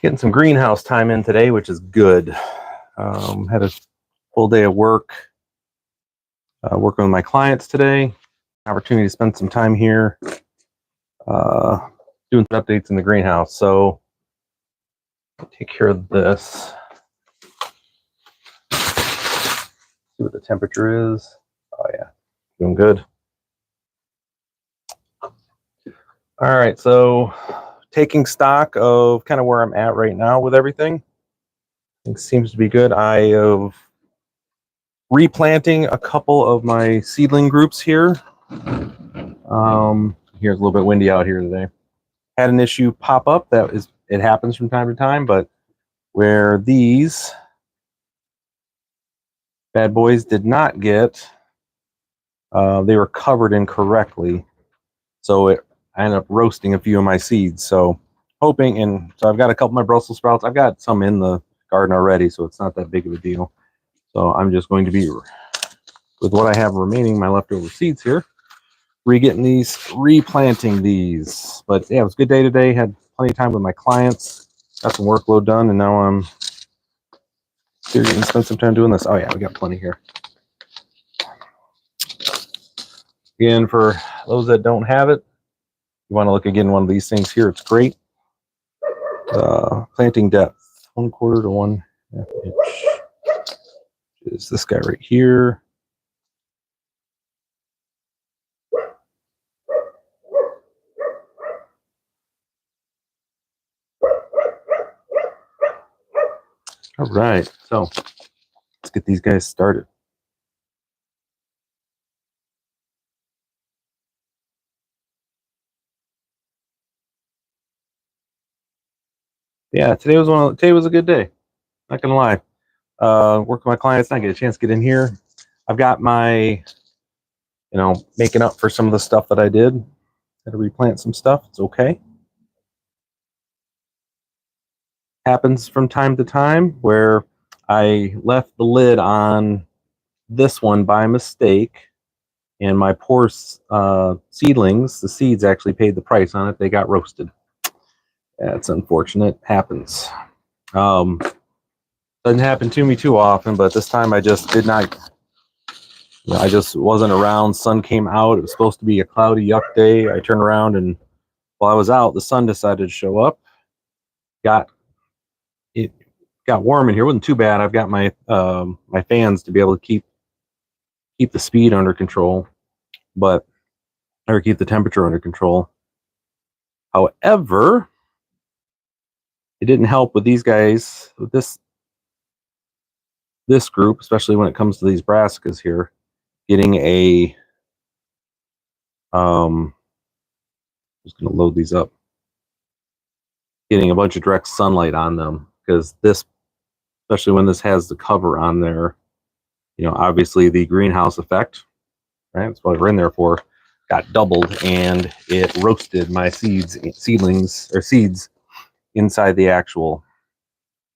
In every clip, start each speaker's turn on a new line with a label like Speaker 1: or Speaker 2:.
Speaker 1: Getting some greenhouse time in today, which is good. Had a full day of work, working with my clients today. Opportunity to spend some time here doing some updates in the greenhouse. So I'll take care of this. See what the temperature is. Oh yeah, doing good. All right, so taking stock of kind of where I'm at right now with everything. It seems to be good. I have replanting a couple of my seedling groups here. Here's a little bit windy out here today. Had an issue pop up. It happens from time to time, but where these bad boys did not get, they were covered incorrectly. So I ended up roasting a few of my seeds. So hoping, and so I've got a couple of my Brussels sprouts. I've got some in the garden already, so it's not that big of a deal. So I'm just going to be, with what I have remaining, my leftover seeds here, replanting these. But yeah, it was a good day today. Had plenty of time with my clients. Got some workload done, and now I'm here to spend some time doing this. Oh yeah, we got plenty here. Again, for those that don't have it, you want to look again one of these things here. It's great. Planting depth, 1/4 to 1/2 inch. Is this guy right here. All right, so let's get these guys started. Yeah, today was a good day. Not gonna lie. Work with my clients, not get a chance to get in here. I've got my, making up for some of the stuff that I did. Had to replant some stuff. It's okay. Happens from time to time where I left the lid on this one by mistake, and my poor seedlings, the seeds actually paid the price on it. They got roasted. That's unfortunate. Happens. Doesn't happen to me too often, but this time I just did not. I just wasn't around. Sun came out. It was supposed to be a cloudy, yuck day. I turned around, and while I was out, the sun decided to show up. It got warm in here. It wasn't too bad. I've got my my fans to be able to keep the speed under control, or keep the temperature under control. However, it didn't help with these guys, with this group, especially when it comes to these brassicas here, getting a just going to load these up, getting a bunch of direct sunlight on them, because this, especially when this has the cover on there, obviously the greenhouse effect, right? That's what we're in there for, got doubled, and it roasted my seeds inside the actual,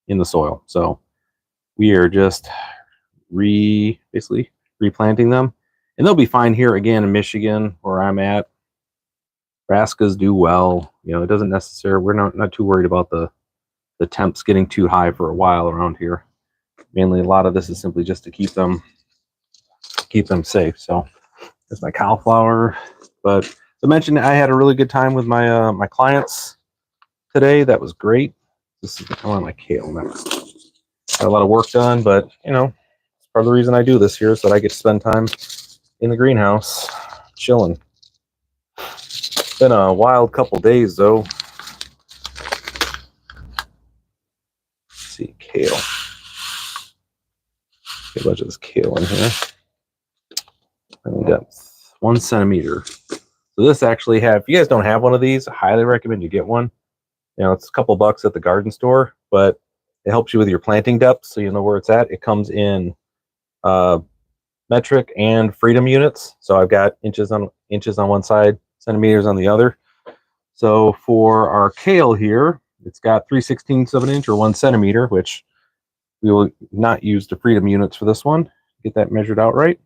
Speaker 1: in the soil. So we are just basically replanting them, and they'll be fine here again in Michigan where I'm at. Brassicas do well. It doesn't necessarily, we're not too worried about the temps getting too high for a while around here. Mainly a lot of this is simply just to keep them safe. So there's my cauliflower. But as I mentioned, I had a really good time with my my clients today. That was great. I want my kale next. Got a lot of work done, but it's part of the reason I do this here, so that I get to spend time in the greenhouse chilling. It's been a wild couple days though. Let's see, kale. Get a bunch of this kale in here. And depth 1 centimeter. So this actually if you guys don't have one of these, I highly recommend you get one. It's a couple bucks at the garden store, but it helps you with your planting depth, so you know where it's at. It comes in metric and freedom units. So I've got inches on one side, centimeters on the other. So for our kale here, it's got 3/16 of an inch or 1 centimeter, which we will not use the freedom units for this one. Get that measured out right.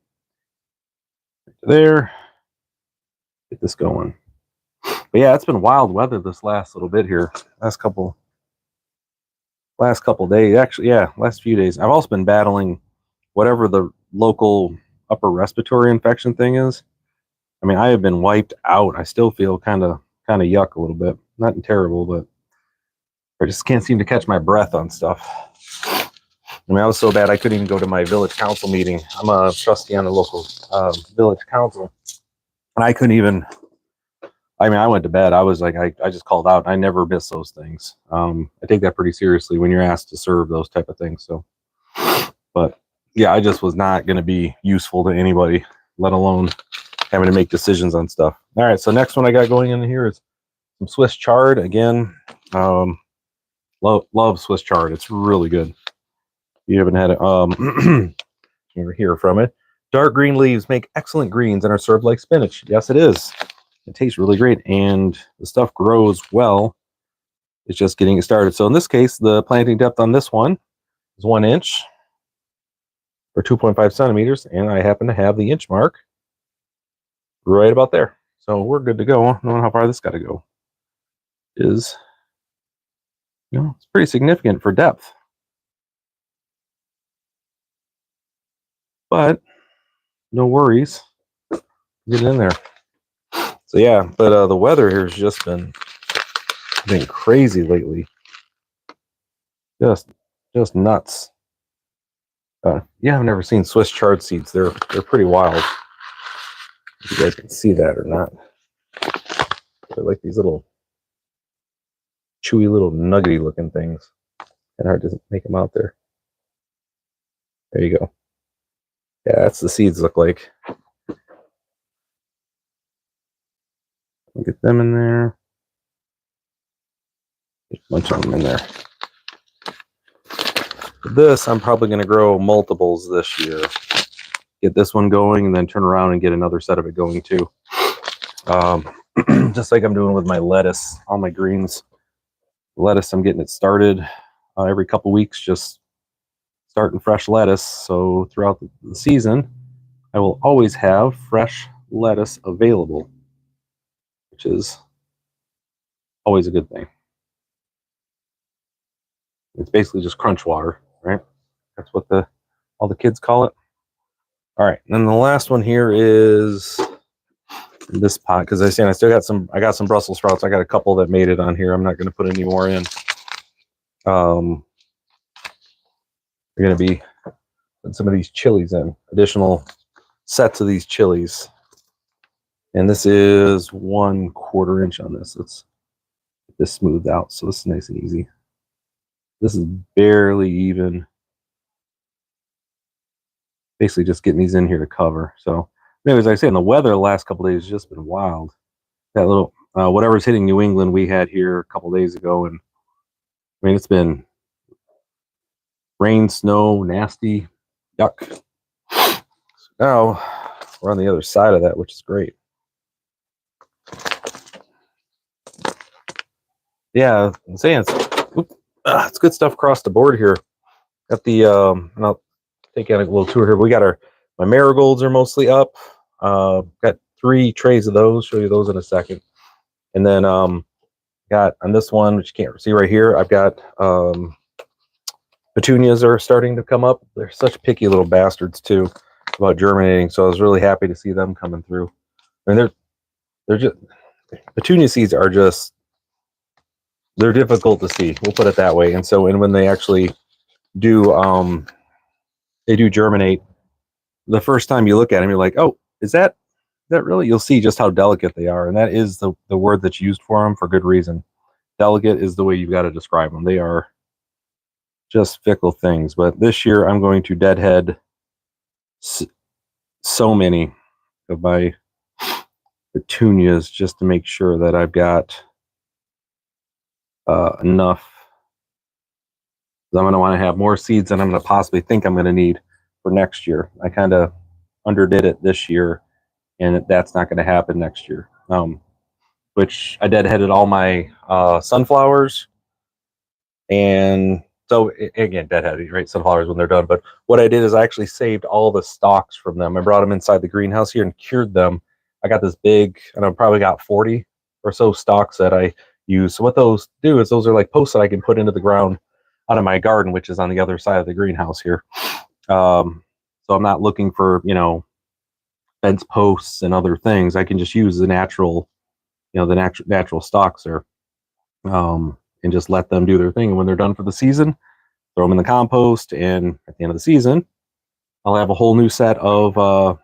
Speaker 1: There. Get this going. But yeah, it's been wild weather this last little bit here. Last couple last couple days. Actually, yeah, last few days. I've also been battling whatever the local upper respiratory infection thing is. I mean, I have been wiped out. I still feel kind of yuck a little bit. Not terrible, but I just can't seem to catch my breath on stuff. I mean, I was so bad I couldn't even go to my village council meeting. I'm a trustee on the local village council, and I couldn't even. I mean, I went to bed. I was like, I just called out. I never miss those things. I take that pretty seriously when you're asked to serve those type of things. So, but yeah, I just was not going to be useful to anybody, let alone having to make decisions on stuff. All right, so next one I got going in here is some Swiss chard again. Love Swiss chard. It's really good. You haven't had it. You hear from it. Dark green leaves make excellent greens and are served like spinach. Yes, it is. It tastes really great, and the stuff grows well. It's just getting it started. So in this case, the planting depth on this one is 1 inch or 2.5 centimeters, and I happen to have the inch mark right about there. So we're good to go. I don't know how far this got to go. It's pretty significant for depth. But no worries. Get in there. So yeah, but the weather here has just been crazy lately. Just nuts. Yeah, I've never seen Swiss chard seeds. They're pretty wild. If you guys can see that or not. They're like these little chewy little nuggety looking things. And hard to make them out there. There you go. Yeah, that's the seeds look like. Get them in there. There's a bunch of them in there. This, I'm probably going to grow multiples this year. Get this one going and then turn around and get another set of it going too. Just like I'm doing with my lettuce, all my greens. Lettuce, I'm getting it started every couple weeks, just starting fresh lettuce. So throughout the season, I will always have fresh lettuce available, which is always a good thing. It's basically just crunch water, right? That's what all the kids call it. All right, and then the last one here is this pot, because I still got I got some Brussels sprouts. I got a couple that made it on here. I'm not going to put any more in. We're going to be putting some of these chilies in, additional sets of these chilies. And this is 1/4 inch on this. Let's get this smoothed out so this is nice and easy. This is barely even. Basically just getting these in here to cover. So anyways, like I say, the weather the last couple of days has just been wild. That little whatever's hitting New England we had here a couple of days ago, and I mean it's been rain, snow, nasty, yuck. So now we're on the other side of that, which is great. Yeah, I'm saying it's good stuff across the board here. Got the and I'll take out a little tour here. We got my marigolds are mostly up. Got 3 trays of those. Show you those in a second. And then got on this one, which you can't see right here, I've got petunias are starting to come up. They're such picky little bastards too about germinating. So I was really happy to see them coming through. I mean, they're just petunia seeds are just they're difficult to see. We'll put it that way. And so when they actually do germinate, the first time you look at them, you're like, oh, is that really? You'll see just how delicate they are, and that is the word that's used for them for good reason. Delicate is the way you've got to describe them. They are just fickle things. But this year, I'm going to deadhead so many of my petunias just to make sure that I've got enough. I'm going to want to have more seeds than I'm going to possibly think I'm going to need for next year. I kind of underdid it this year, and that's not going to happen next year. Which I deadheaded all my sunflowers, and so again, deadheaded, right? Sunflowers when they're done. But what I did is I actually saved all the stalks from them. I brought them inside the greenhouse here and cured them. I got this big, and I've probably got 40 or so stalks that I use. So what those do is those are like posts that I can put into the ground out of my garden, which is on the other side of the greenhouse here. So I'm not looking for, you know, fence posts and other things. I can just use the natural, you know, the natural stalks there, and just let them do their thing. And when they're done for the season, throw them in the compost. And at the end of the season, I'll have a whole new set of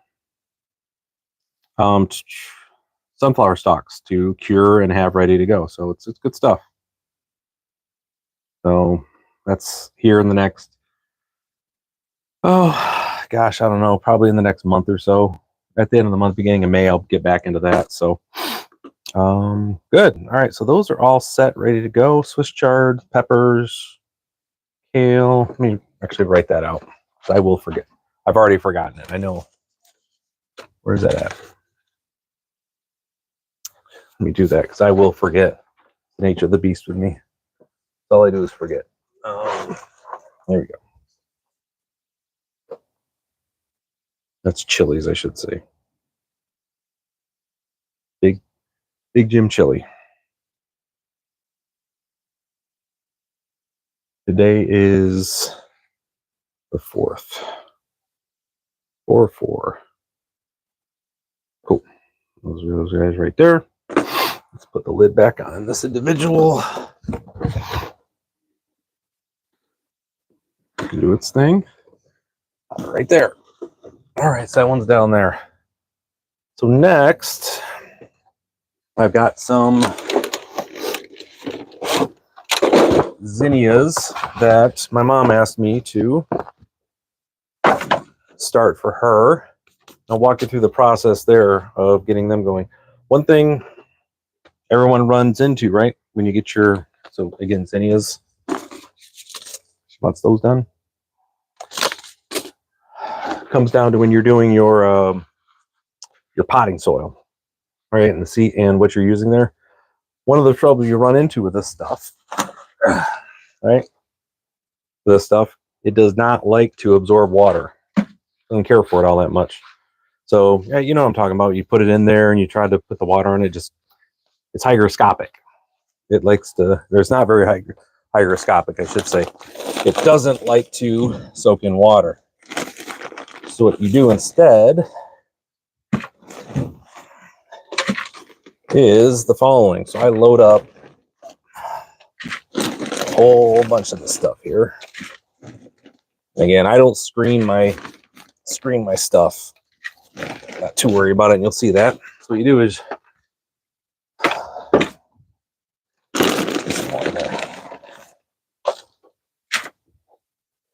Speaker 1: sunflower stalks to cure and have ready to go. So it's good stuff. So that's here in the next, oh gosh, I don't know, probably in the next month or so. At the end of the month, beginning of May, I'll get back into that. So good. All right, so those are all set, ready to go. Swiss chard, peppers, kale. Let me actually write that out. I will forget. I've already forgotten it. I know. Where's that at? Let me do that because I will forget. The nature of the beast with me. All I do is forget. There we go. That's Chili's, I should say. Big Jim Chili. Today is the 4th. 4/4. Cool. Those are those guys right there. Let's put the lid back on this individual. Do its thing. Right there. All right, so that one's down there. So next, I've got some zinnias that my mom asked me to start for her. I'll walk you through the process there of getting them going. One thing everyone runs into, right, when you get your, so again, zinnias, she wants those done. Comes down to when you're doing your potting soil, right, and the seed and what you're using there. One of the troubles you run into with this stuff, right, this stuff, it does not like to absorb water. Doesn't care for it all that much. So yeah, you know what I'm talking about. You put it in there and you try to put the water on it. It's hygroscopic. It likes to. There's not very hygroscopic, I should say. It doesn't like to soak in water. So what you do instead is the following. So I load up a whole bunch of this stuff here. Again, I don't screen my stuff. Not too worried about it, and you'll see that. So what you do is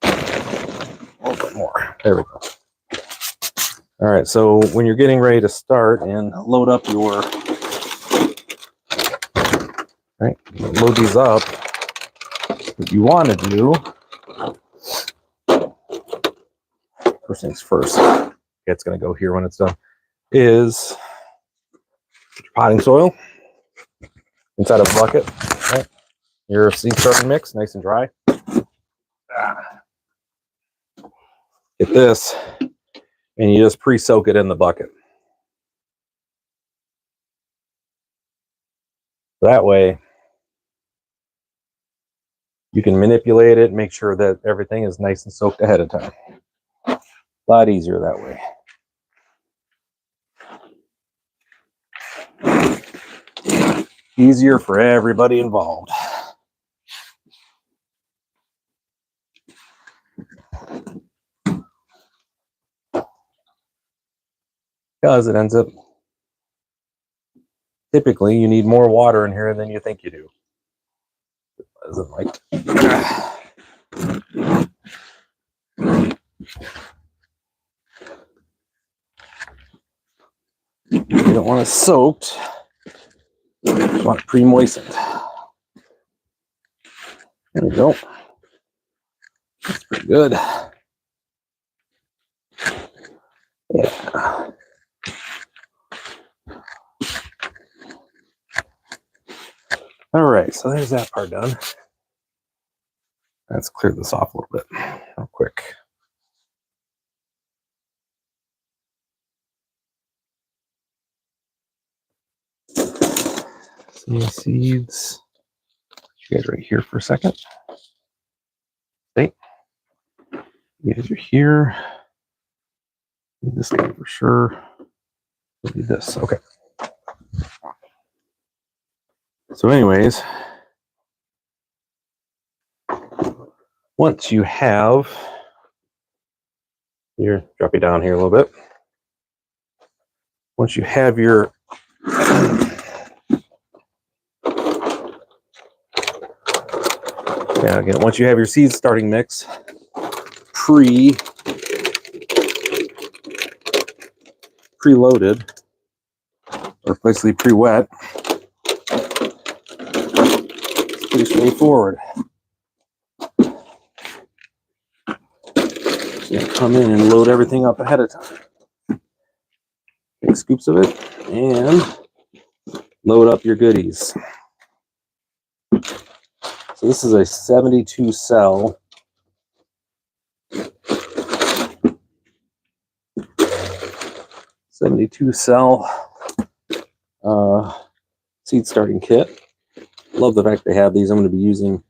Speaker 1: a little bit more. There we go. All right, so when you're getting ready to start and load up your, right, load these up, what you want to do, first things first, it's going to go here when it's done, is your potting soil inside a bucket, right? Your seed starting mix, nice and dry. Get this, and you just pre-soak it in the bucket. That way, you can manipulate it, make sure that everything is nice and soaked ahead of time. A lot easier that way. Easier for everybody involved. Because it ends up, typically you need more water in here than you think you do. It doesn't like. You don't want it soaked. You want it pre-moistened. There we go. That's pretty good. Yeah. All right, so there's that part done. Let's clear this off a little bit real quick. Seeds. You guys right here for a second. Okay. You guys are here. Need this guy for sure. We'll need this. Okay. So anyways, once you have your, drop you down here a little bit. Once you have your again, once you have your seed starting mix preloaded, or basically pre-wet, it's pretty straightforward. You come in and load everything up ahead of time. Take scoops of it and load up your goodies. So this is a 72 cell seed starting kit. Love the fact they have these. I'm going to be using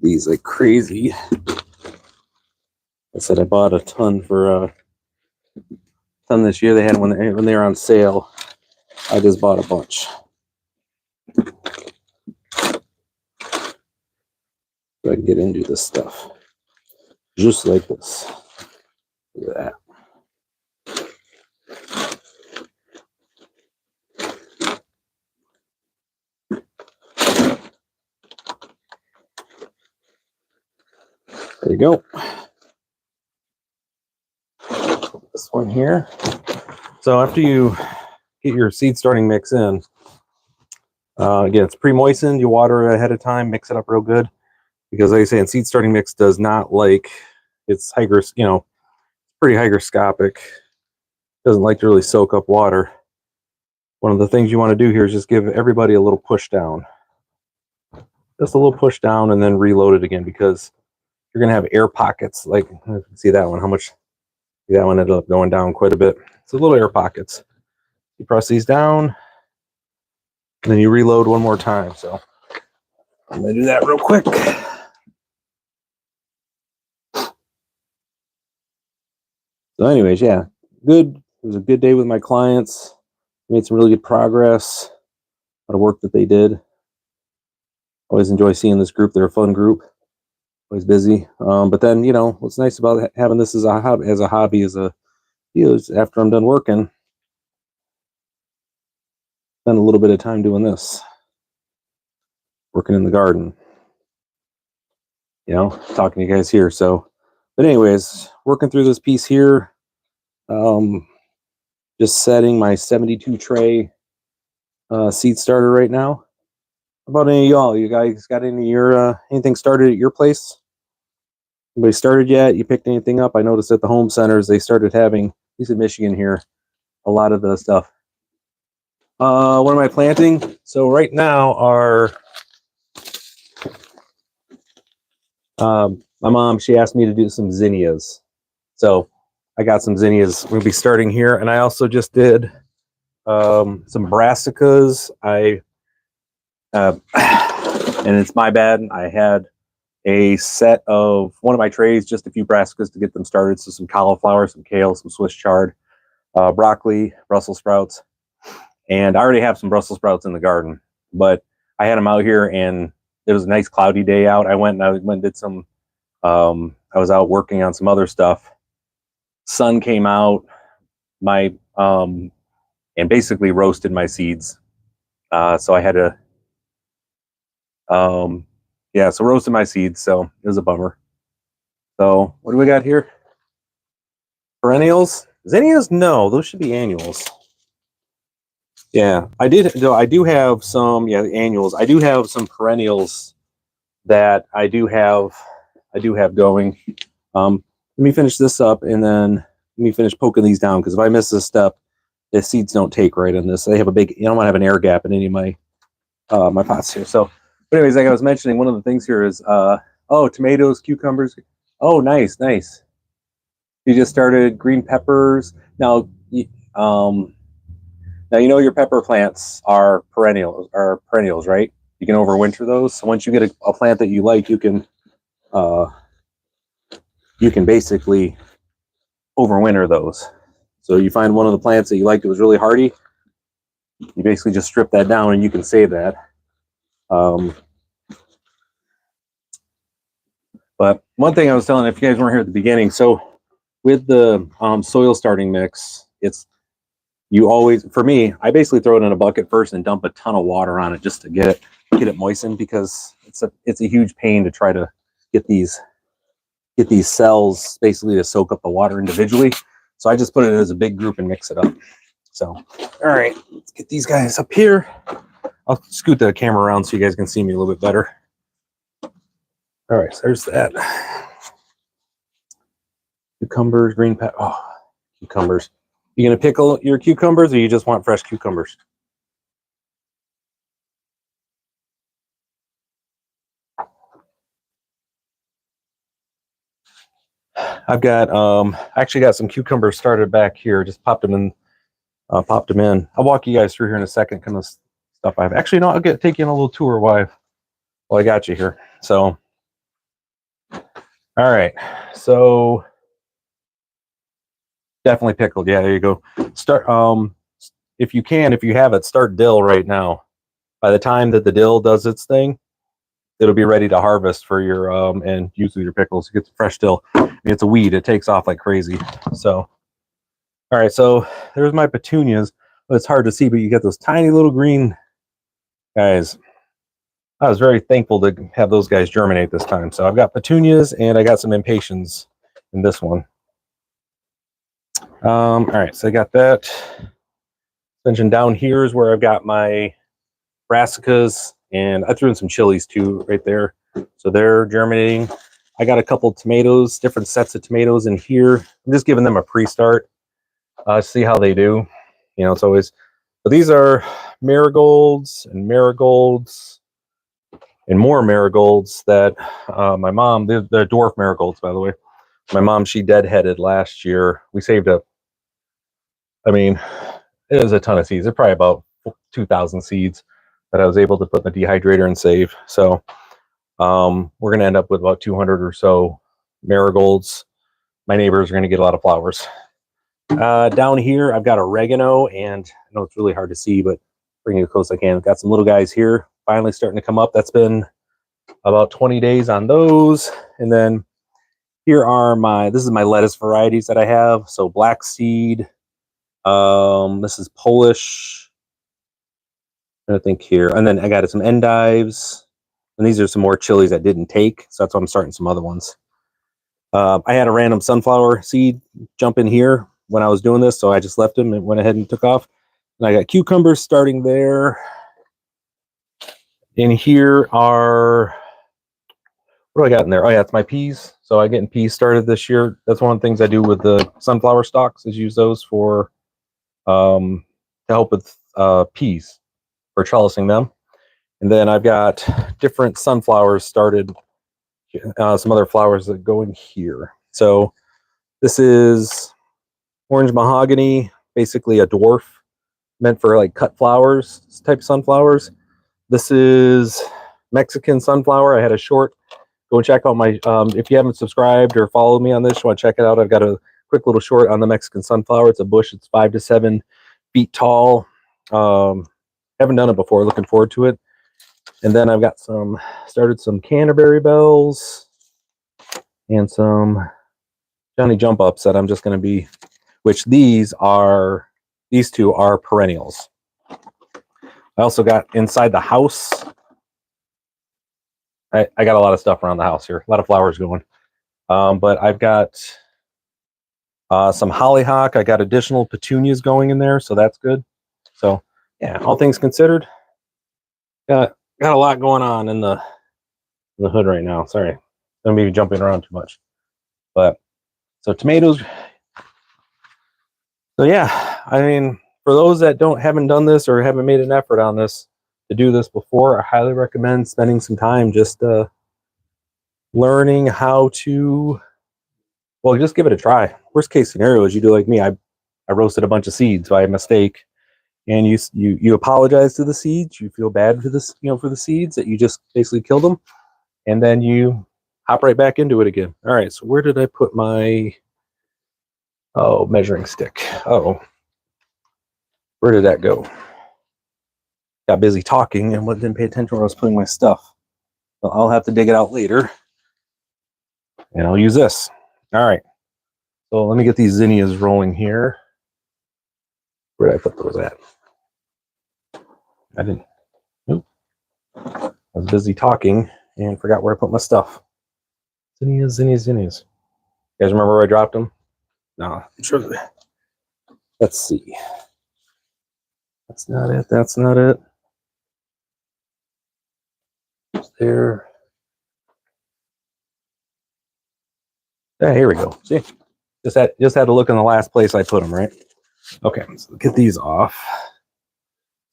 Speaker 1: these like crazy. I said I bought a ton for a ton this year. They had when they were on sale. I just bought a bunch. So I can get into this stuff just like this. Look at that. There you go. This one here. So after you get your seed starting mix in, again, it's pre-moistened. You water it ahead of time, mix it up real good, because like I say, seed starting mix does not like, it's pretty hygroscopic. Doesn't like to really soak up water. One of the things you want to do here is just give everybody a little push down. Just a little push down and then reload it again, because you're going to have air pockets. Like, see that one, that one ended up going down quite a bit. So little air pockets. You press these down, and then you reload one more time. So I'm going to do that real quick. So anyways, yeah, good. It was a good day with my clients. Made some really good progress. A lot of work that they did. Always enjoy seeing this group. They're a fun group. Always busy. But then, what's nice about having this as a hobby is after I'm done working, spend a little bit of time doing this. Working in the garden. Talking to you guys here. So, but anyways, working through this piece here. Just setting my 72 tray seed starter right now. How about any of y'all? You guys got anything started at your place? Anybody started yet? You picked anything up? I noticed at the home centers they started having, at least in Michigan here, a lot of the stuff. What am I planting? So right now my mom, she asked me to do some zinnias. So I got some zinnias. We'll be starting here. And I also just did some brassicas. And it's my bad. I had a set of one of my trays, just a few brassicas to get them started. So some cauliflower, some kale, some Swiss chard, broccoli, Brussels sprouts. And I already have some Brussels sprouts in the garden, but I had them out here and it was a nice cloudy day out. I went and did some, I was out working on some other stuff. Sun came out, and basically roasted my seeds. So I had to, so roasted my seeds. So it was a bummer. So what do we got here? Perennials? Zinnias? No, those should be annuals. Yeah, I do have some, annuals. I do have some perennials that I do have going. Let me finish this up and then let me finish poking these down, because if I miss this step, the seeds don't take right in this. They have a big, I don't want to have an air gap in any of my my pots here. So, but anyways, like I was mentioning, one of the things here is tomatoes, cucumbers. Oh, nice. You just started green peppers. Now, your pepper plants are perennials, right? You can overwinter those. So once you get a plant that you like, you can you can basically overwinter those. So you find one of the plants that you liked that was really hardy, you basically just strip that down and you can save that. But one thing I was telling, if you guys weren't here at the beginning, so with the soil starting mix, you always, for me, I basically throw it in a bucket first and dump a ton of water on it just to get it moistened, because it's a huge pain to try to get these cells basically to soak up the water individually. So I just put it as a big group and mix it up. So, all right, let's get these guys up here. I'll scoot the camera around so you guys can see me a little bit better. All right, so there's that. Cucumbers, green pepper. Oh, cucumbers. You gonna pickle your cucumbers, or you just want fresh cucumbers? I've got I actually got some cucumbers started back here. Just popped them in. I'll walk you guys through here in a second. Kind of stuff I've actually no. I'll take you on a little tour while I got you here. So, all right. So definitely pickled. Yeah, there you go. Start if you have it, start dill right now. By the time that the dill does its thing, it'll be ready to harvest for your and use with your pickles. You get the fresh dill. It's a weed. It takes off like crazy. So, all right. So there's my petunias. It's hard to see, but you get those tiny little green guys. I was very thankful to have those guys germinate this time. So I've got petunias and I got some impatiens in this one. All right. So I got that. Then down here is where I've got my brassicas, and I threw in some chilies too right there. So they're germinating. I got a couple tomatoes, different sets of tomatoes in here. I'm just giving them a pre-start. See how they do. You know, it's always, but these are marigolds and more marigolds that my mom, they're dwarf marigolds, by the way. My mom, she deadheaded last year. We saved up, I mean, it was a ton of seeds. They're probably about 2,000 seeds that I was able to put in the dehydrator and save. So we're going to end up with about 200 or so marigolds. My neighbors are going to get a lot of flowers. Down here, I've got oregano, and I know it's really hard to see, but bring it as close as I can. I've got some little guys here finally starting to come up. That's been about 20 days on those. And then here are this is my lettuce varieties that I have. So black seed. This is Polish. I think here. And then I got some endives. And these are some more chilies that didn't take. So that's why I'm starting some other ones. I had a random sunflower seed jump in here when I was doing this. So I just left them and went ahead and took off. And I got cucumbers starting there. In here are, what do I got in there? Oh yeah, it's my peas. So I'm getting peas started this year. That's one of the things I do with the sunflower stalks, is use those for to help with peas, for trellising them. And then I've got different sunflowers started, some other flowers that go in here. So this is orange mahogany, basically a dwarf, meant for like cut flowers type sunflowers. This is Mexican sunflower. I had a short. Go and check out my, if you haven't subscribed or followed me on this, you want to check it out. I've got a quick little short on the Mexican sunflower. It's a bush. It's 5 to 7 feet tall. Haven't done it before. Looking forward to it. And then I've got started some Canterbury bells and some Johnny jump ups that I'm just going to be, which these two are perennials. I also got inside the house. I got a lot of stuff around the house here. A lot of flowers going. But I've got some hollyhock. I got additional petunias going in there, so that's good. So yeah, all things considered, got a lot going on in the hood right now. Sorry, I'm maybe jumping around too much. But so tomatoes. So yeah, I mean, for those that haven't done this or haven't made an effort on this to do this before, I highly recommend spending some time just learning how to, well, just give it a try. Worst case scenario is you do like me. I roasted a bunch of seeds by mistake, and you apologize to the seeds. You feel bad for this, for the seeds that you just basically killed them, and then you hop right back into it again. All right, so where did I put my measuring stick? Oh, where did that go? Got busy talking and didn't pay attention where I was putting my stuff. So I'll have to dig it out later, and I'll use this. All right, so let me get these zinnias rolling here. Where did I put those at? I didn't. Nope. I was busy talking and forgot where I put my stuff. Zinnias. You guys remember where I dropped them? No, I'm sure. Let's see. That's not it. That's not it. It's there. Yeah, here we go. See, just had to look in the last place I put them, right? Okay, so get these off.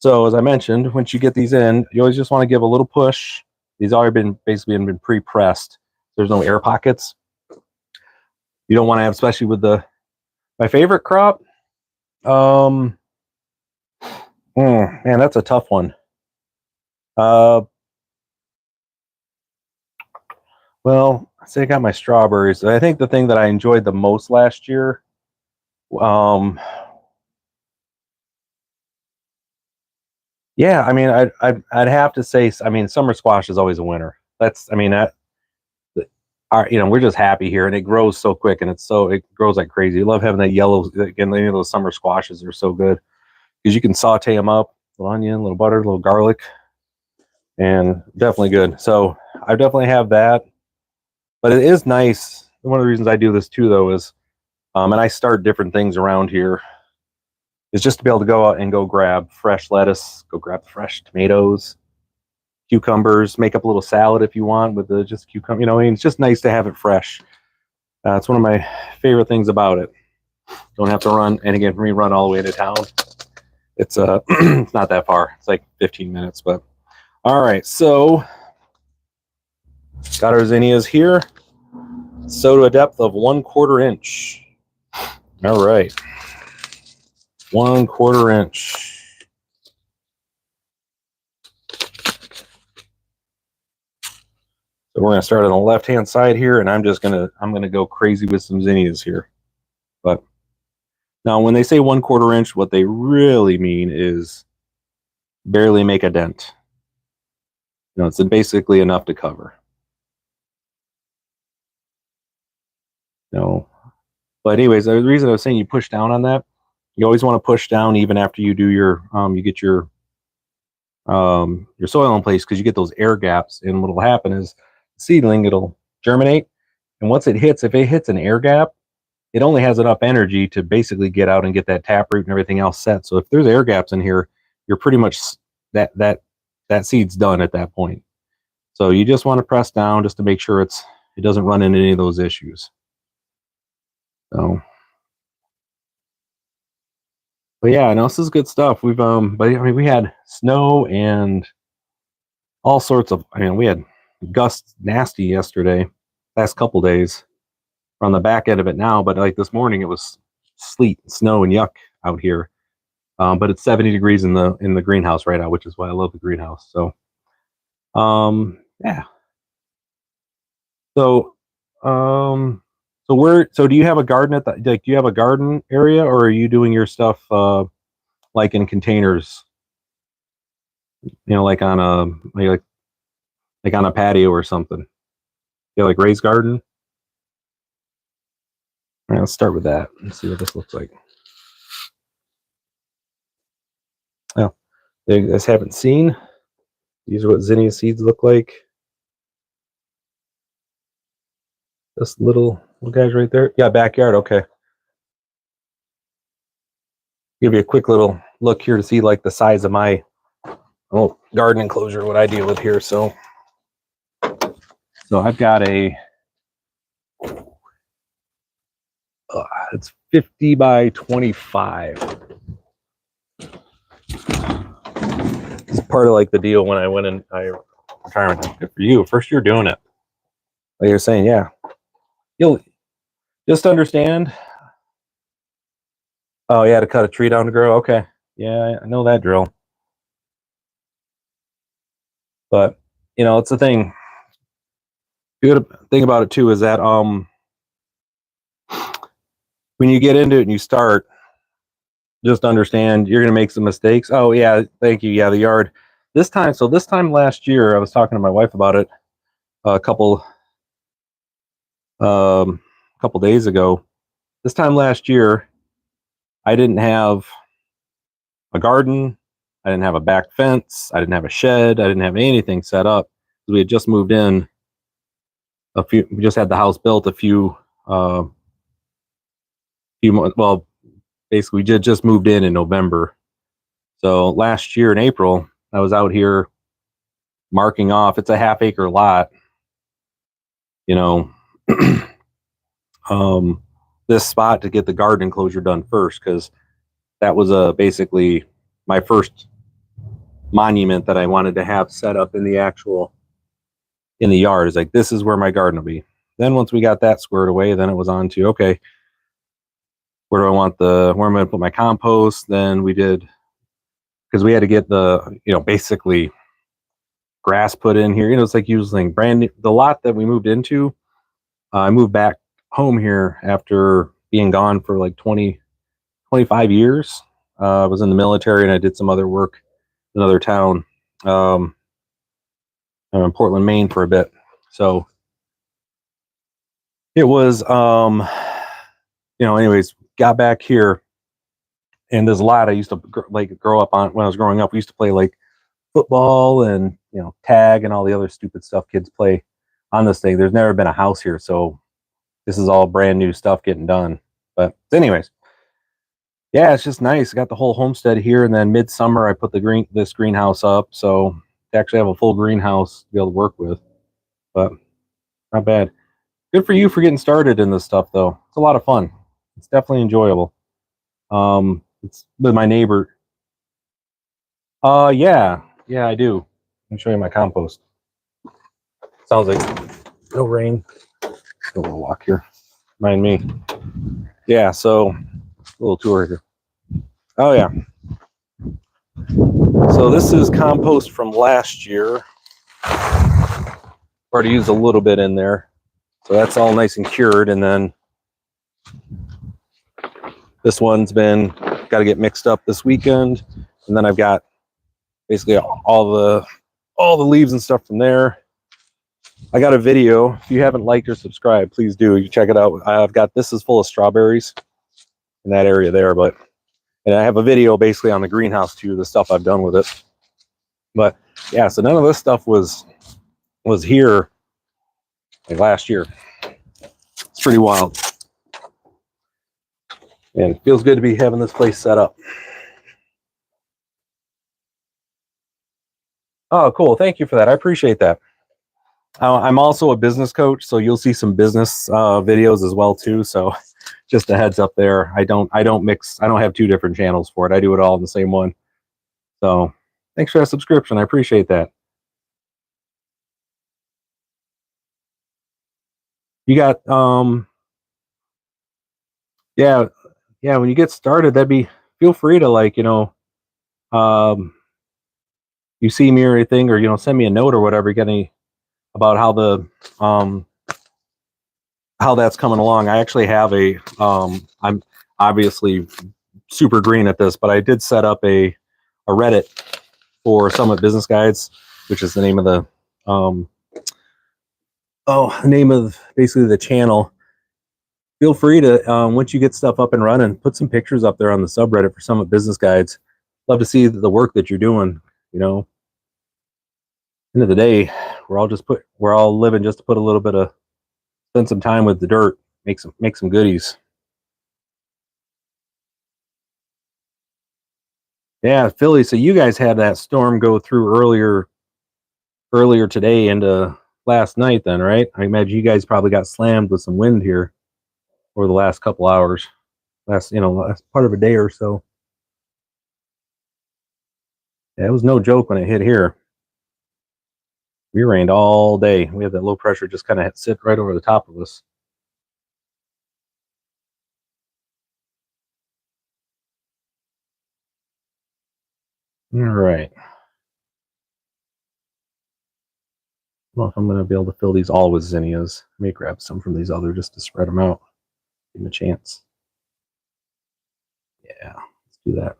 Speaker 1: So as I mentioned, once you get these in, you always just want to give a little push. These already been pre-pressed. There's no air pockets. You don't want to have, especially with my favorite crop. Man, that's a tough one. Well, I say I got my strawberries. I think the thing that I enjoyed the most last year, yeah, I mean, I'd have to say, I mean, summer squash is always a winner. We're just happy here, and it grows so quick, and it grows like crazy. I love having that yellow. Again, any of those summer squashes are so good because you can saute them up, a little onion, a little butter, a little garlic, and definitely good. So I definitely have that, but it is nice. One of the reasons I do this too, though, is, and I start different things around here, is just to be able to go out and go grab fresh lettuce, go grab fresh tomatoes, cucumbers, make up a little salad if you want with just cucumber. I mean, it's just nice to have it fresh. It's one of my favorite things about it. Don't have to run, and again, for me, run all the way to town. It's it's not that far. It's like 15 minutes, but all right. So got our zinnias here. Sow to a depth of 1/4 inch. All right, 1/4 inch. So we're going to start on the left-hand side here, and I'm gonna go crazy with some zinnias here. But now, when they say 1/4 inch, what they really mean is barely make a dent. It's basically enough to cover. But anyways, the reason I was saying you push down on that, you always want to push down even after you do you get your soil in place, because you get those air gaps, and what'll happen is the seedling, it'll germinate, and once if it hits an air gap, it only has enough energy to basically get out and get that taproot and everything else set. So if there's air gaps in here, you're pretty much that seed's done at that point. So you just want to press down just to make sure it doesn't run into any of those issues. So, but yeah, no, this is good stuff. But I mean, we had snow and all sorts of. I mean, we had gusts nasty yesterday, last couple days. We're on the back end of it now, but like this morning, it was sleet, snow, and yuck out here. But it's 70 degrees in the greenhouse right now, which is why I love the greenhouse. So, yeah. So, so do you have a garden do you have a garden area, or are you doing your stuff like in containers? Like on a patio or something. Like raised garden. All right, let's start with that and see what this looks like. Oh, you guys haven't seen. These are what zinnia seeds look like. This little guys right there. Yeah, backyard. Okay. Give you a quick little look here to see like the size of my garden enclosure, what I deal with here. So I've got it's 50 by 25. It's part of like the deal when I went in retirement. Good for you. First year doing it. Like you're saying, yeah. You'll just understand. Oh, yeah, to cut a tree down to grow. Okay. Yeah, I know that drill. But it's the thing. The good thing about it too is that when you get into it and you start, just understand you're going to make some mistakes. Oh yeah, thank you. Yeah, the yard. This time last year, I was talking to my wife about it a couple days ago. This time last year, I didn't have a garden. I didn't have a back fence. I didn't have a shed. I didn't have anything set up. We had just moved in we just had the house built a few months. Well, basically, we just moved in November. So last year in April, I was out here marking off. It's a half-acre lot, you know, this spot to get the garden enclosure done first, because that was basically my first monument that I wanted to have set up in the yard. Is like, this is where my garden will be. Then once we got that squared away, then it was on to, okay, where am I going to put my compost? Then we did, because we had to get basically grass put in here. It's like using brand new, the lot that we moved into. I moved back home here after being gone for like 25 years. I was in the military and I did some other work in another town. I'm in Portland, Maine for a bit. So it was, anyways, got back here, and there's a lot I used to grow up on. When I was growing up, we used to play like football and tag and all the other stupid stuff kids play on this thing. There's never been a house here, so this is all brand new stuff getting done. But anyways, yeah, it's just nice. I got the whole homestead here, and then midsummer I put this greenhouse up, so to actually have a full greenhouse to be able to work with. But not bad. Good for you for getting started in this stuff, though. It's a lot of fun. It's definitely enjoyable. It's with my neighbor. Yeah, I do. Let me show you my compost. Sounds like no rain. A little walk here. Mind me. Yeah, so a little tour here. Oh yeah. So this is compost from last year. Already used a little bit in there. So that's all nice and cured, and then this one's got to get mixed up this weekend, and then I've got basically all the leaves and stuff from there. I got a video. If you haven't liked or subscribed, please do. You check it out. I've got, this is full of strawberries in that area there, and I have a video basically on the greenhouse too, the stuff I've done with it. But yeah, so none of this stuff was here like last year. It's pretty wild. And it feels good to be having this place set up. Oh, cool. Thank you for that. I appreciate that. I'm also a business coach, so you'll see some business videos as well too. So just a heads up there. I don't have two different channels for it. I do it all in the same one. So thanks for that subscription. I appreciate that. You got yeah, when you get started, feel free to you see me or anything, or send me a note or whatever, you got any about how that's coming along. I actually have I'm obviously super green at this, but I did set up a Reddit for Summit Business Guides, which is the name of the name of basically the channel. Feel free to, once you get stuff up and running, put some pictures up there on the subreddit for Summit Business Guides. Love to see the work that you're doing. End of the day, we're all living just to put a little bit of, spend some time with the dirt, make some goodies. Yeah, Philly. So you guys had that storm go through earlier today into last night, then, right? I imagine you guys probably got slammed with some wind here over the last couple hours, last part of a day or so. Yeah, it was no joke when it hit here. We rained all day. We had that low pressure just kind of sit right over the top of us. All right. don't know if I'm going to be able to fill these all with zinnias. I may grab some from these other just to spread them out. Give them a chance. Yeah, let's do that.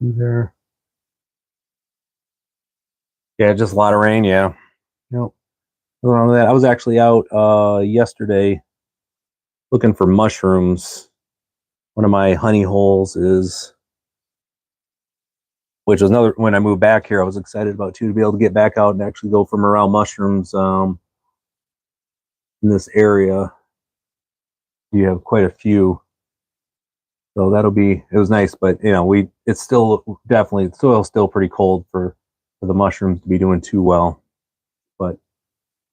Speaker 1: There. Yeah, just a lot of rain. Yeah. Nope. Nothing wrong with that. I was actually out yesterday looking for mushrooms. One of my honey holes is, which was another, when I moved back here, I was excited about too, to be able to get back out and actually go for morel mushrooms in this area. You have quite a few. So that'll be, it was nice, but you know, it's still definitely, the soil's still pretty cold for the mushrooms to be doing too well. But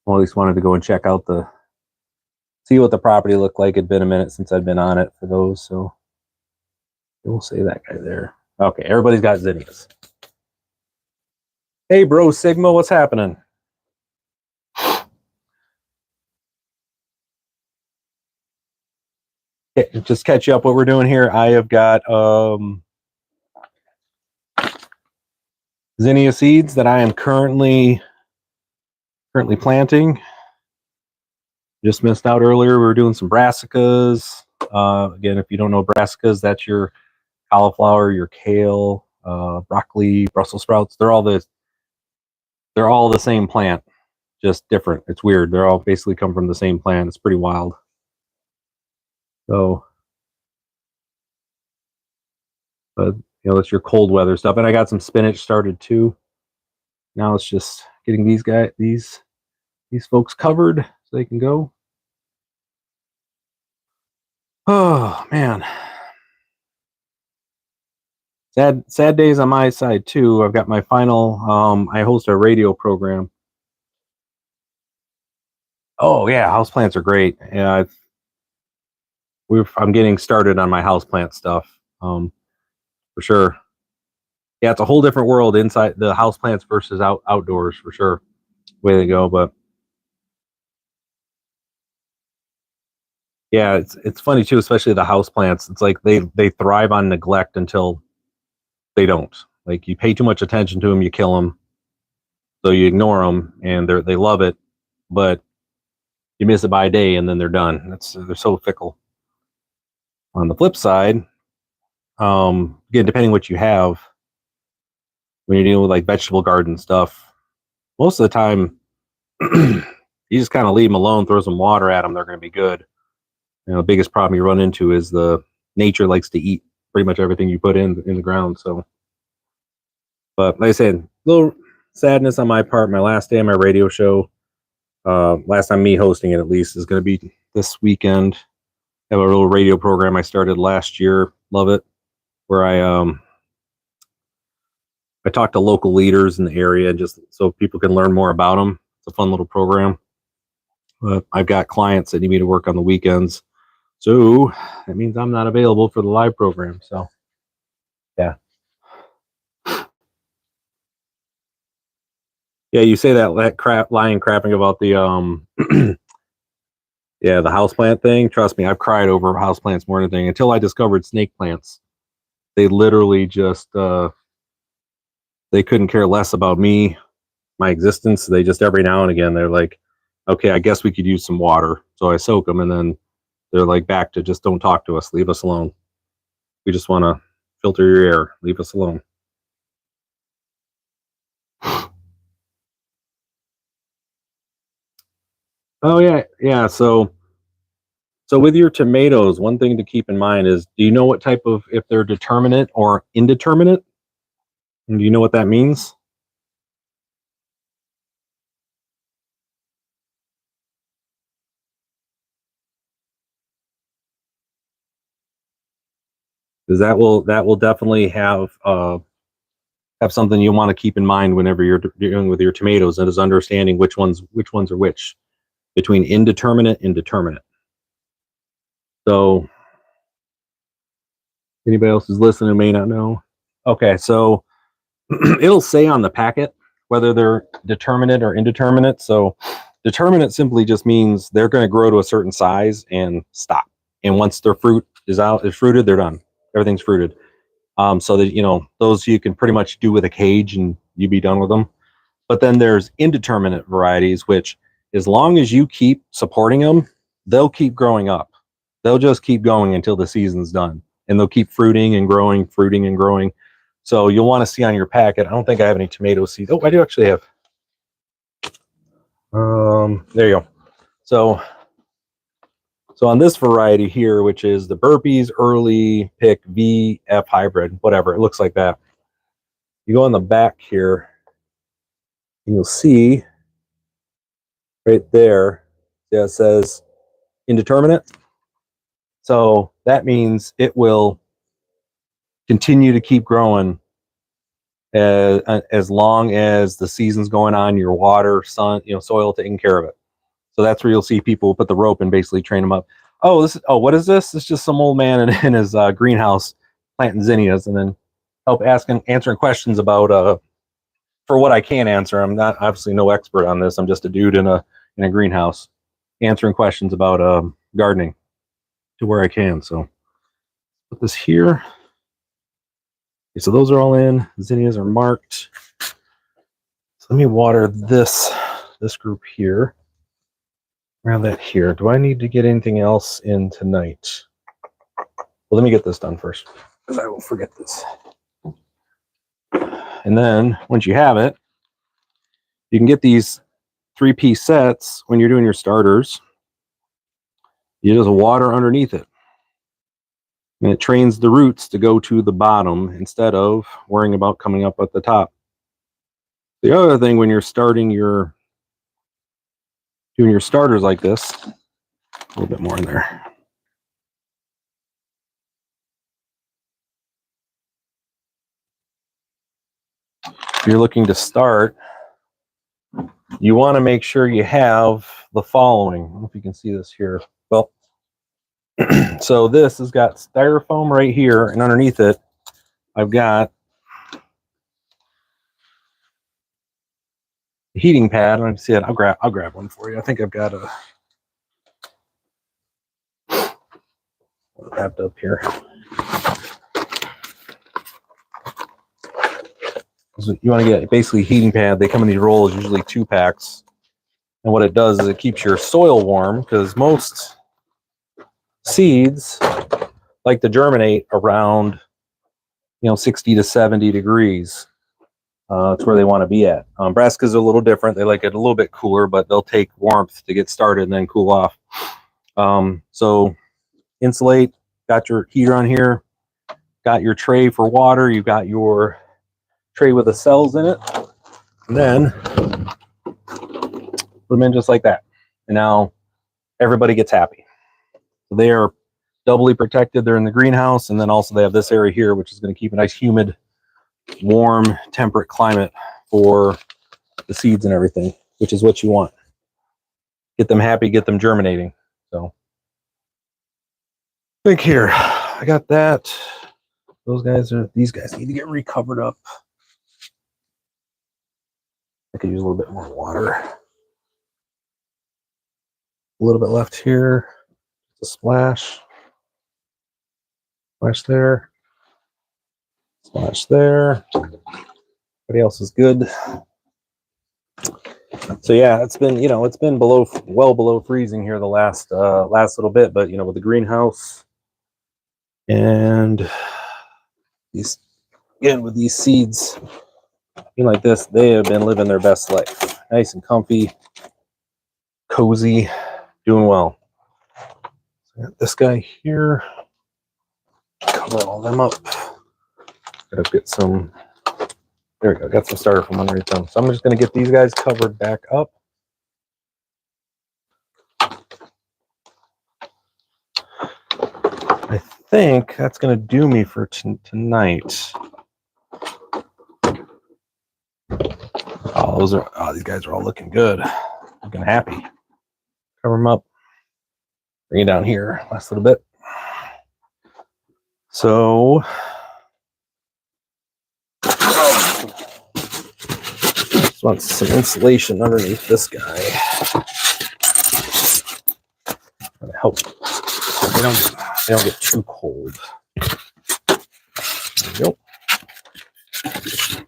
Speaker 1: I at least wanted to go and check out see what the property looked like. It'd been a minute since I'd been on it for those. So we'll say that guy there. Okay, everybody's got zinnias. Hey, bro, Sigma, what's happening? Just catch you up what we're doing here. I have got zinnia seeds that I am currently planting. Just missed out earlier. We were doing some brassicas. Again, if you don't know brassicas, that's your cauliflower, your kale, broccoli, Brussels sprouts. They're all the same plant, just different. It's weird. They're all basically come from the same plant. It's pretty wild. So, but you know, that's your cold weather stuff. And I got some spinach started too. Now it's just getting these folks covered so they can go. Oh man. Sad days on my side too. I've got my final I host a radio program. Oh yeah, houseplants are great. Yeah, I'm getting started on my houseplant stuff. For sure. Yeah, it's a whole different world inside the houseplants versus outdoors for sure. Way to go, but yeah, it's funny too, especially the houseplants. It's like they thrive on neglect until they don't. Like you pay too much attention to them, you kill them. So you ignore them, and they love it, but you miss it by a day, and then they're done. They're so fickle. On the flip side, again, depending what you have, when you're dealing with like vegetable garden stuff, most of the time you just kind of leave them alone, throw some water at them, they're going to be good. You know, the biggest problem you run into is the nature likes to eat pretty much everything you put in the ground. So, but like I said, a little sadness on my part. My last day on my radio show, last time me hosting it at least, is going to be this weekend. I have a little radio program I started last year. Love it, where I talk to local leaders in the area just so people can learn more about them. It's a fun little program. I've got clients that need me to work on the weekends, so that means I'm not available for the live program. So, yeah. Yeah, you say that lying crapping about the yeah, the houseplant thing. Trust me, I've cried over houseplants more than anything until I discovered snake plants. They literally just they couldn't care less about me, my existence. They just every now and again they're like, okay, I guess we could use some water. So I soak them, and then they're like back to just don't talk to us, leave us alone. We just want to filter your air, leave us alone. Oh yeah. So with your tomatoes, one thing to keep in mind is, do you know what type of, if they're determinate or indeterminate? And do you know what that means? Because that will definitely have something you want to keep in mind whenever you're dealing with your tomatoes, and is understanding which ones are which, between indeterminate and determinate. So anybody else who's listening may not know. Okay, so it'll say on the packet whether they're determinate or indeterminate. So determinate simply just means they're going to grow to a certain size and stop. And once their fruit is fruited, they're done. Everything's fruited. So that, you know, those you can pretty much do with a cage and you'd be done with them. But then there's indeterminate varieties, which as long as you keep supporting them, they'll keep growing up. They'll just keep going until the season's done, and they'll keep fruiting and growing, fruiting and growing. So you'll want to see on your packet. I don't think I have any tomato seeds. Oh, I do actually have. There you go. So on this variety here, which is the Burpees Early Pick VF Hybrid, whatever, it looks like that. You go on the back here, and you'll see right there, yeah, it says indeterminate. So that means it will continue to keep growing as long as the season's going on, your water, sun, you know, soil taking care of it. So that's where you'll see people put the rope and basically train them up. Oh, what is this? It's just some old man in his greenhouse planting zinnias, and then help answering questions about for what I can answer. I'm not obviously no expert on this. I'm just a dude in a greenhouse answering questions about gardening to where I can. So put this here. Okay, so those are all in. Zinnias are marked. So let me water this group here. Around that here. Do I need to get anything else in tonight? Well, let me get this done first, because I will forget this. And then once you have it, you can get these 3-piece sets when you're doing your starters. You just water underneath it, and it trains the roots to go to the bottom instead of worrying about coming up at the top. The other thing, when you're doing your starters like this, a little bit more in there. If you're looking to start, you want to make sure you have the following. I don't know if you can see this here. Well, so this has got styrofoam right here, and underneath it, I've got a heating pad. Let me see it. I'll grab one for you. I think I've got a wrapped up here. So you want to get basically a heating pad. They come in these rolls, usually 2 packs. And what it does is it keeps your soil warm, because most seeds like to germinate around 60 to 70 degrees. It's where they want to be at. Brassicas are a little different. They like it a little bit cooler, but they'll take warmth to get started and then cool off. So insulate, got your heater on here, got your tray for water, you've got your tray with the cells in it, and then put them in just like that. And now everybody gets happy. So they are doubly protected. They're in the greenhouse, and then also they have this area here, which is going to keep a nice humid, warm, temperate climate for the seeds and everything, which is what you want. Get them happy, get them germinating. So I think here, I got that. These guys need to get recovered up. I could use a little bit more water. A little bit left here. Just a splash. Splash there. Splash there. Everybody else is good. So yeah, it's been well below freezing here the last little bit, but with the greenhouse and these, again, with these seeds like this, they have been living their best life. Nice and comfy, cozy, doing well. So got this guy here. Cover all them up. Gotta get some. There we go. Got some starter from underneath them. So I'm just going to get these guys covered back up. I think that's going to do me for tonight. These guys are all looking good. Looking happy. Cover them up. Bring it down here. Last little bit. So just want some insulation underneath this guy. That'll help. They don't get too cold. There we go.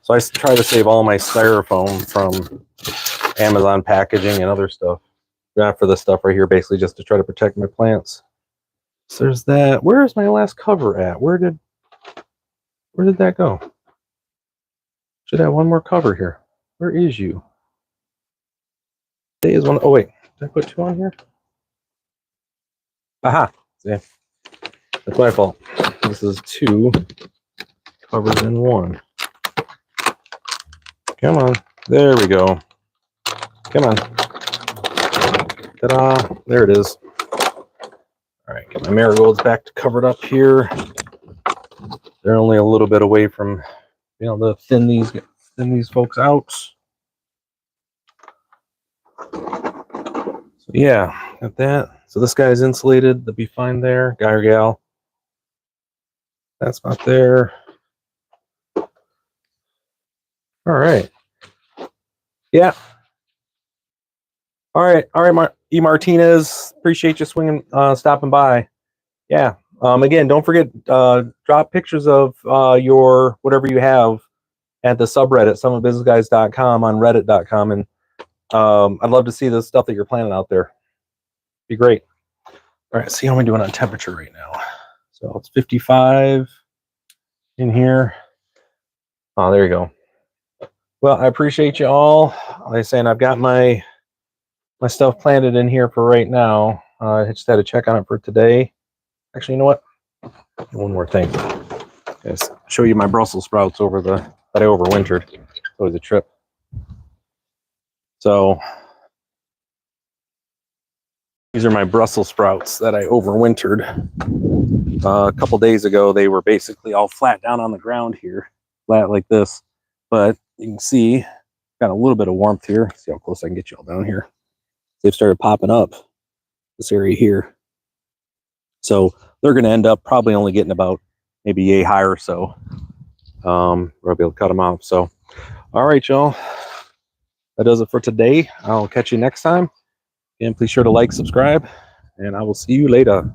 Speaker 1: So I try to save all my styrofoam from Amazon packaging and other stuff. Not for this stuff right here, basically just to try to protect my plants. So there's that. Where is my last cover at? Where did that go? Should have one more cover here. Where is you? There is one. Oh wait, did I put two on here? Aha! See, that's my fault. This is two covers in one. Come on, there we go. Come on. Ta-da! There it is. All right, get my marigolds back covered up here. They're only a little bit away from being able to thin these folks out. So yeah, got that. So this guy's insulated. They'll be fine there. Guy or gal. That spot there. All right. Yeah. All right. E. Martinez, appreciate you stopping by. Yeah. Again, don't forget, drop pictures of your whatever you have at the subreddit, someofbusinessguys.com on reddit.com, and I'd love to see the stuff that you're planning out there. Be great. All right, see how I'm doing on temperature right now. So it's 55 in here. Oh, there you go. Well, I appreciate you all. Like I saying, I've got my stuff planted in here for right now. I just had to check on it for today. Actually, you know what? One more thing. Just show you my Brussels sprouts that I overwintered. It was a trip. So these are my Brussels sprouts that I overwintered. A couple days ago, they were basically all flat down on the ground here, flat like this. But you can see, got a little bit of warmth here. See how close I can get you all down here. They've started popping up this area here. So they're going to end up probably only getting about maybe yay high or so. We'll be able to cut them off. So, all right, y'all. That does it for today. I'll catch you next time. And please sure to like, subscribe, and I will see you later.